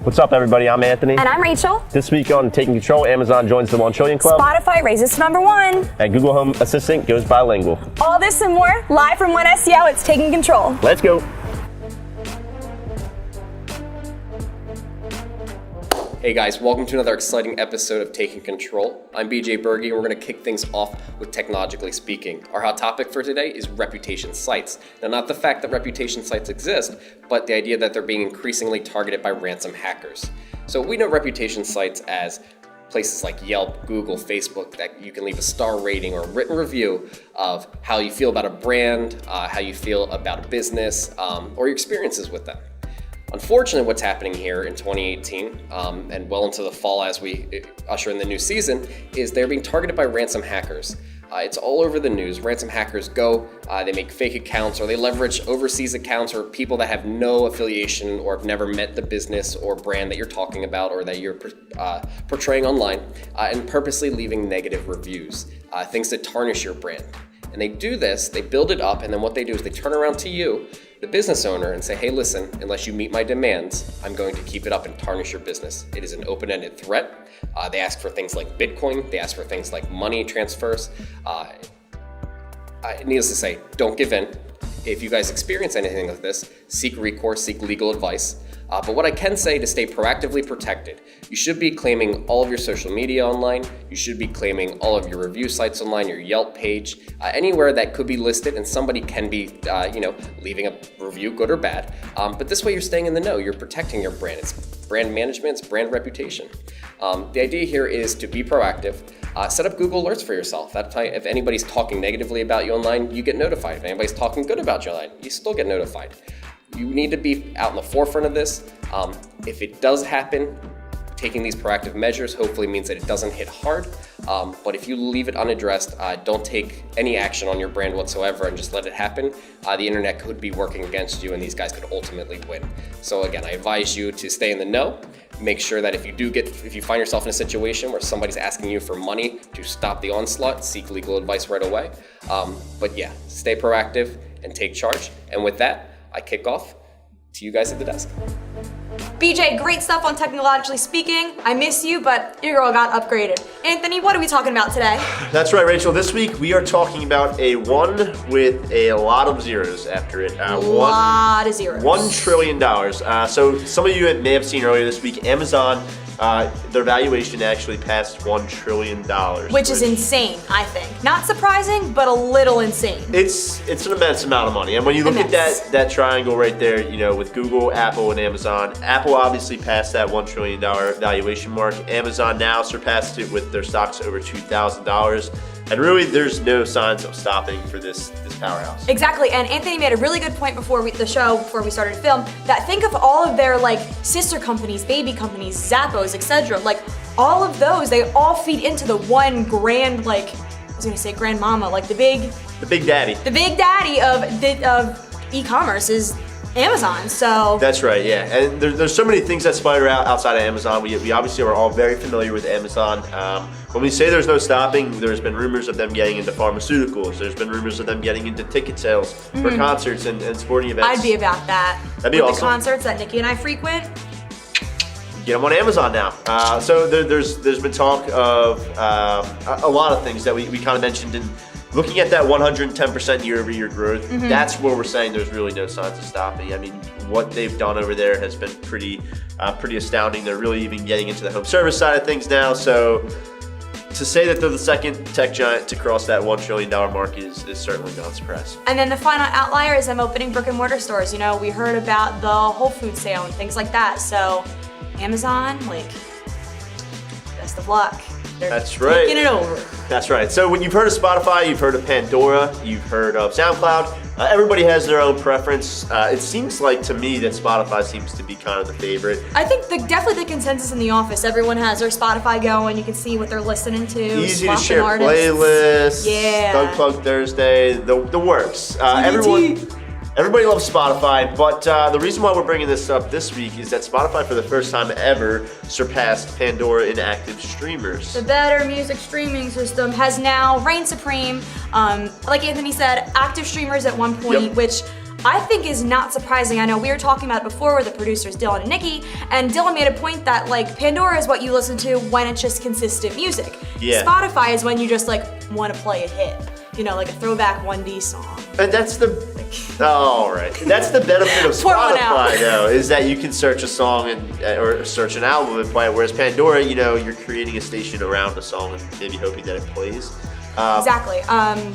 What's up, everybody? I'm Anthony. And I'm Rachel. This week on Taking Control, Amazon joins the 1 Trillion Club. Spotify raises to #1. And Google Home Assistant goes bilingual. All this and more, live from 1SEO, it's Taking Control. Let's go. Hey guys, welcome to another exciting episode of Taking Control. I'm BJ Berge, and we're going to kick things off with Technologically Speaking. Our hot topic for today is reputation sites. Now, not the fact that reputation sites exist, but the idea that they're being increasingly targeted by ransom hackers. So we know reputation sites as places like Yelp, Google, Facebook, that you can leave a star rating or a written review of how you feel about a brand, how you feel about a business, or your experiences with them. Unfortunately, what's happening here in 2018 and well into the fall as we usher in the new season is they're being targeted by ransom hackers. It's all over the news. Ransom hackers they make fake accounts, or they leverage overseas accounts or people that have no affiliation or have never met the business or brand that you're talking about or that you're portraying online, and purposely leaving negative reviews, things that tarnish your brand. And they do this, they build it up, and then what they do is they turn around to you, the business owner, and say, hey, listen, unless you meet my demands, I'm going to keep it up and tarnish your business. It is an open-ended threat. They ask for things like Bitcoin. They ask for things like money transfers. Needless to say, don't give in. If you guys experience anything like this, seek recourse, seek legal advice. But what I can say to stay proactively protected, you should be claiming all of your social media online. You should be claiming all of your review sites online, your Yelp page, anywhere that could be listed and somebody can be, leaving a review, good or bad. But this way you're staying in the know. You're protecting your brand. It's brand management, it's brand reputation. The idea here is to be proactive. Set up Google Alerts for yourself. That's how, if anybody's talking negatively about you online, you get notified. If anybody's talking good about you online, you still get notified. You need to be out in the forefront of this. If it does happen, taking these proactive measures hopefully means that it doesn't hit hard. But if you leave it unaddressed, don't take any action on your brand whatsoever and just let it happen, the internet could be working against you and these guys could ultimately win. So again, I advise you to stay in the know. Make sure that if you find yourself in a situation where somebody's asking you for money to stop the onslaught, seek legal advice right away. But yeah, stay proactive and take charge. And with that, I kick off to you guys at the desk. BJ, great stuff on Technologically Speaking. I miss you, but your girl got upgraded. Anthony, what are we talking about today? That's right, Rachel. This week we are talking about a one with a lot of zeros after it. A lot of zeros. $1 trillion. So some of you may have seen earlier this week, Amazon, their valuation actually passed $1 trillion. Which is insane, I think. Not surprising, but a little insane. It's an immense amount of money. And when you look at that triangle right there, with Google, Apple, and Amazon, Apple obviously passed that $1 trillion valuation mark. Amazon now surpassed it with their stocks over $2,000. And really, there's no signs of stopping for this powerhouse. Exactly, and Anthony made a really good point before we started to film, that think of all of their sister companies, baby companies, Zappos, etc. All of those, they all feed into the one grand, I was gonna say grandmama, the big daddy. The big daddy of e-commerce is Amazon, so. That's right, yeah. And there's so many things that spider out outside of Amazon. We obviously are all very familiar with Amazon. When we say there's no stopping, there's been rumors of them getting into pharmaceuticals. There's been rumors of them getting into ticket sales for concerts and sporting events. I'd be about that. That'd be awesome. The concerts that Nikki and I frequent. Get them on Amazon now. So there's been talk of a lot of things that we kind of mentioned in looking at that 110% year-over-year growth. That's where we're saying there's really no signs of stopping. I mean, what they've done over there has been pretty astounding. They're really even getting into the home service side of things now. So to say that they're the second tech giant to cross that $1 trillion mark is certainly not a surprise. And then the final outlier is them opening brick and mortar stores. We heard about the Whole Foods sale and things like that. So Amazon, best of luck. That's right. Taking it over. That's right. So when you've heard of Spotify, you've heard of Pandora, you've heard of SoundCloud. Everybody has their own preference. It seems like to me that Spotify seems to be kind of the favorite. I think definitely the consensus in the office. Everyone has their Spotify going. You can see what they're listening to. Easy to share playlists. Yeah. Doug Plug Thursday. The works. Everybody loves Spotify, but the reason why we're bringing this up this week is that Spotify, for the first time ever, surpassed Pandora in active streamers. The better music streaming system has now reigned supreme. Like Anthony said, active streamers at one point, which I think is not surprising. I know we were talking about it before with the producers Dylan and Nikki, and Dylan made a point that like Pandora is what you listen to when it's just consistent music. Yeah. Spotify is when you just like want to play a hit, you know, like a throwback 1D song. And that's the all right. That's the benefit of Pour one out. Spotify, though, is that you can search a song or search an album and play it. Whereas Pandora, you know, you're creating a station around a song and maybe hoping that it plays. Exactly.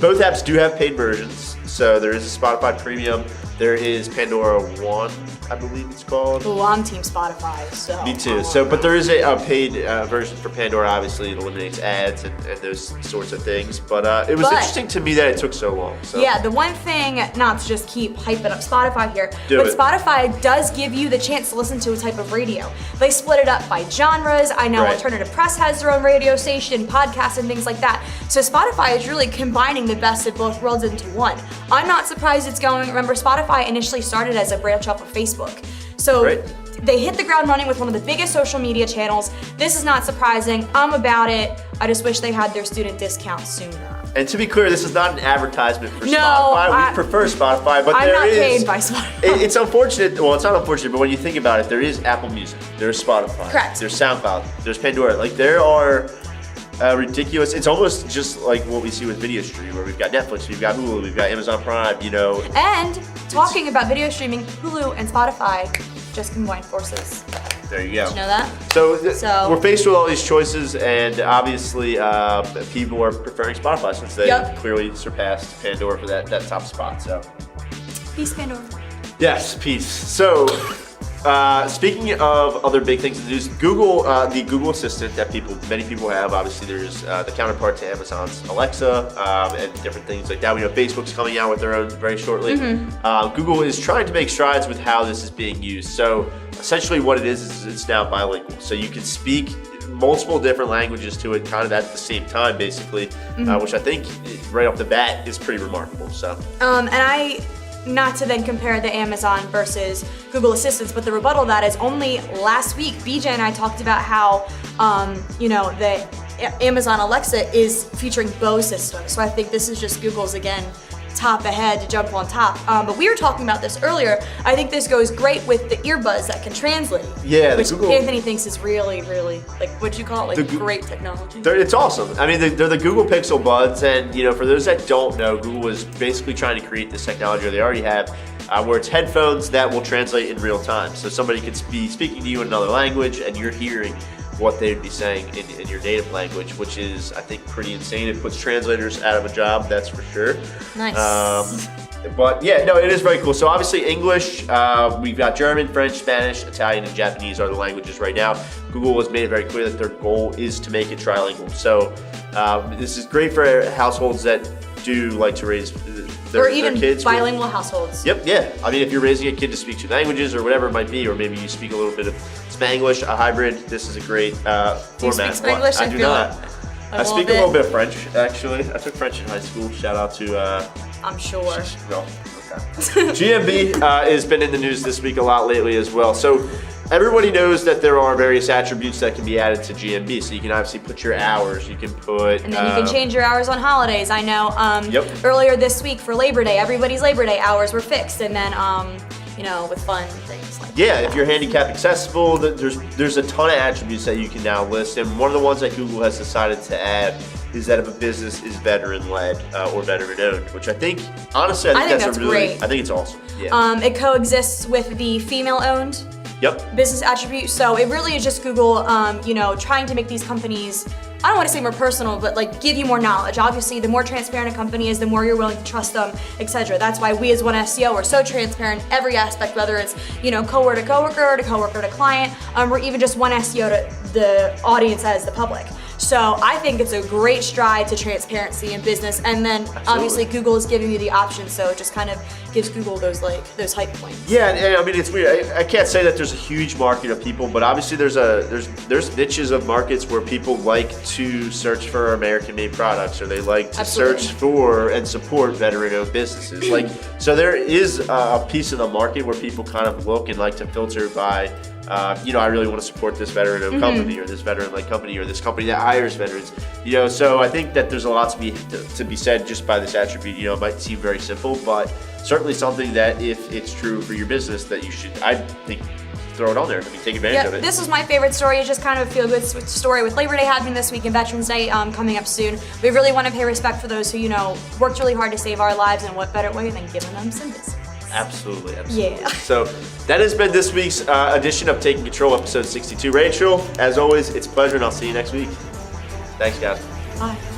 Both apps do have paid versions. So there is a Spotify Premium. There is Pandora One, I believe it's called. Ooh, I'm Team Spotify, so. Me too. So, but there is a paid version for Pandora. Obviously, it eliminates ads and those sorts of things. But it was interesting to me that it took so long. So. Yeah, the one thing, not to just keep hyping up Spotify here, Do but it. Spotify does give you the chance to listen to a type of radio. They split it up by genres. I know Right. Alternative Press has their own radio station, podcasts, and things like that. So Spotify is really combining the best of both worlds into one. I'm not surprised it's going. Remember, Spotify initially started as a branch off of Facebook. So Right. they hit the ground running with one of the biggest social media channels. This is not surprising. I'm about it. I just wish they had their student discounts sooner. And to be clear, this is not an advertisement for No, Spotify. We prefer Spotify, but I'm there not is. paid by Spotify. It's unfortunate. Well, it's not unfortunate, but when you think about it, there is Apple Music, there's Spotify, Correct. there's SoundCloud, there's Pandora. Like there are ridiculous. It's almost just like what we see with video streaming, where we've got Netflix, we've got Hulu, we've got Amazon Prime. You know. And talking about video streaming, Hulu and Spotify just combined forces. There you go. Did you know that? So we're faced with all these choices, and obviously people are preferring Spotify since they Yep. clearly surpassed Pandora for that top spot. So. Peace, Pandora. Yes, peace. So, speaking of other big things in the news, Google, the Google Assistant that many people have, obviously there's the counterpart to Amazon's Alexa and different things like that. We know Facebook's coming out with their own very shortly. Google is trying to make strides with how this is being used. So, essentially what it is it's now bilingual. So you can speak multiple different languages to it kind of at the same time, basically, which I think right off the bat is pretty remarkable. So, Not to then compare the Amazon versus Google Assistants, but the rebuttal of that is only last week, BJ and I talked about how, the Amazon Alexa is featuring Bose systems. So I think this is just Google's, again, top ahead to jump on top. But we were talking about this earlier. I think this goes great with the earbuds that can translate. Yeah, which Google, Anthony thinks is really, really, like, what'd you call it? Like, great technology. It's awesome. I mean, they're the Google Pixel Buds, and for those that don't know, Google is basically trying to create this technology, or they already have, where it's headphones that will translate in real time. So somebody could be speaking to you in another language, and you're hearing what they'd be saying in your native language, which is, I think, pretty insane. It puts translators out of a job, that's for sure. Nice. But yeah, no, it is very cool. So obviously English, we've got German, French, Spanish, Italian, and Japanese are the languages right now. Google has made it very clear that their goal is to make it trilingual. So this is great for households that do like to raise their kids. Bilingual households. Yep, yeah. I mean, if you're raising a kid to speak two languages or whatever it might be, or maybe you speak a little bit of Spanglish, a hybrid, this is a great format. Do you speak Spanglish? I do not. I speak a bit. little bit of French, actually. I took French in high school. Shout out to... I'm sure. No, okay. GMB has been in the news this week a lot lately as well. So everybody knows that there are various attributes that can be added to GMB. So you can obviously put your hours. You can put... And then you can change your hours on holidays. I know earlier this week for Labor Day, everybody's Labor Day hours were fixed. And then, with fun things like that. If you're handicap accessible, there's a ton of attributes that you can now list. And one of the ones that Google has decided to add is that if a business is veteran-led or veteran-owned, which I think, honestly, I think that's great. I think it's awesome. Yeah. It coexists with the female-owned business attribute. So it really is just Google, trying to make these companies, I don't want to say more personal, but like give you more knowledge. Obviously, the more transparent a company is, the more you're willing to trust them, etc. That's why we as One SEO are so transparent in every aspect, whether it's, coworker to coworker, to coworker to client, or even just One SEO to the audience as the public. So I think it's a great stride to transparency in business, and then obviously Google is giving you the option, so it just kind of gives Google those hype points. Yeah, and I mean it's weird. I can't say that there's a huge market of people, but obviously there's niches of markets where people like to search for American-made products, or they like to search for and support veteran-owned businesses. So there is a piece of the market where people kind of look and like to filter by I really want to support this veteran-owned company or this veteran-led company or this company that hires veterans. So I think that there's a lot to be said just by this attribute. It might seem very simple, but certainly something that if it's true for your business that you should, I think, throw it on there. Take advantage of it. This was my favorite story. It's just kind of a feel-good story with Labor Day happening this week and Veterans Day coming up soon. We really want to pay respect for those who, worked really hard to save our lives, and what better way than giving them some business. Absolutely. Yeah. So that has been this week's edition of Taking Control, episode 62. Rachel, as always, it's a pleasure, and I'll see you next week. Thanks, guys. Bye.